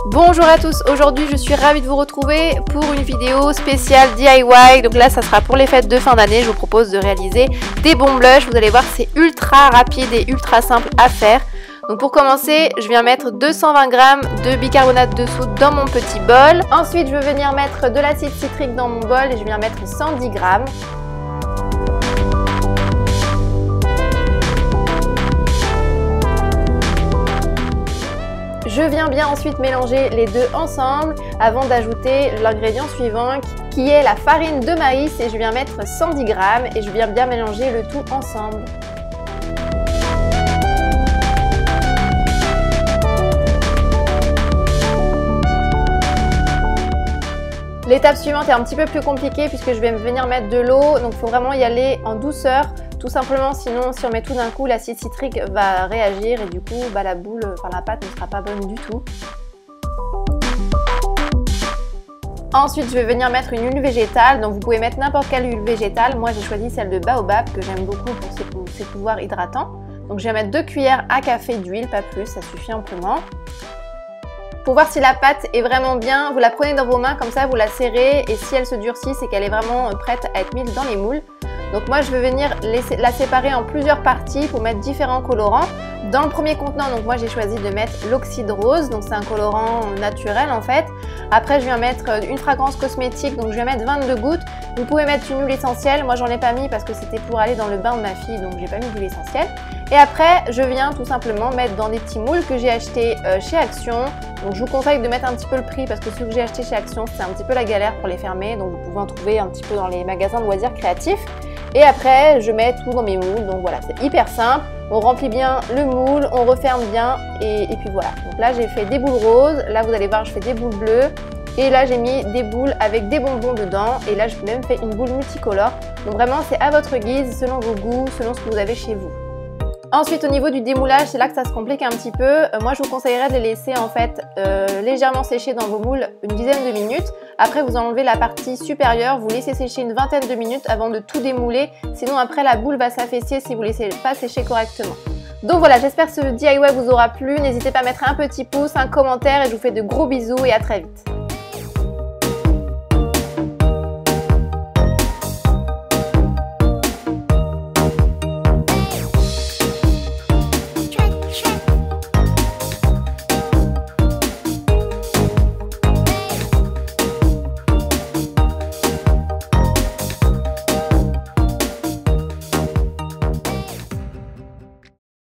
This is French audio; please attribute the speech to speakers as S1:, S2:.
S1: Bonjour à tous, aujourd'hui je suis ravie de vous retrouver pour une vidéo spéciale DIY. Donc là ça sera pour les fêtes de fin d'année, je vous propose de réaliser des bons blushs. Vous allez voir, c'est ultra rapide et ultra simple à faire. Donc pour commencer, je viens mettre 220 g de bicarbonate de soude dans mon petit bol. Ensuite je vais venir mettre de l'acide citrique dans mon bol et je viens mettre 110 g. Je viens bien ensuite mélanger les deux ensemble avant d'ajouter l'ingrédient suivant qui est la farine de maïs et je viens mettre 110 g et je viens bien mélanger le tout ensemble. L'étape suivante est un petit peu plus compliquée puisque je vais venir mettre de l'eau, donc il faut vraiment y aller en douceur. Tout simplement, sinon si on met tout d'un coup, l'acide citrique va réagir et du coup la boule, la pâte ne sera pas bonne du tout. Ensuite, je vais venir mettre une huile végétale, donc vous pouvez mettre n'importe quelle huile végétale. Moi j'ai choisi celle de baobab que j'aime beaucoup pour ses pouvoirs hydratants. Donc je vais mettre 2 cuillères à café d'huile, pas plus, ça suffit amplement. Pour voir si la pâte est vraiment bien, vous la prenez dans vos mains comme ça, vous la serrez et si elle se durcit, c'est qu'elle est vraiment prête à être mise dans les moules. Donc moi je vais venir la séparer en plusieurs parties pour mettre différents colorants. Dans le premier contenant, donc moi j'ai choisi de mettre l'oxyde rose, donc c'est un colorant naturel en fait. Après je viens mettre une fragrance cosmétique, donc je vais mettre 22 gouttes. Vous pouvez mettre une huile essentielle, moi j'en ai pas mis parce que c'était pour aller dans le bain de ma fille, donc j'ai pas mis d'huile essentielle. Et après je viens tout simplement mettre dans des petits moules que j'ai achetés chez Action. Donc je vous conseille de mettre un petit peu le prix parce que ceux que j'ai achetés chez Action c'est un petit peu la galère pour les fermer, donc vous pouvez en trouver un petit peu dans les magasins de loisirs créatifs. Et après je mets tout dans mes moules, donc voilà, c'est hyper simple. On remplit bien le moule, on referme bien et puis voilà. Donc là j'ai fait des boules roses, là vous allez voir je fais des boules bleues. Et là j'ai mis des boules avec des bonbons dedans et là j'ai même fait une boule multicolore. Donc vraiment c'est à votre guise, selon vos goûts, selon ce que vous avez chez vous. Ensuite au niveau du démoulage, c'est là que ça se complique un petit peu. Moi je vous conseillerais de les laisser en fait légèrement sécher dans vos moules une dizaine de minutes. Après vous enlevez la partie supérieure, vous laissez sécher une vingtaine de minutes avant de tout démouler. Sinon après la boule va s'affaisser si vous ne laissez pas sécher correctement. Donc voilà, j'espère que ce DIY vous aura plu. N'hésitez pas à mettre un petit pouce, un commentaire et je vous fais de gros bisous et à très vite.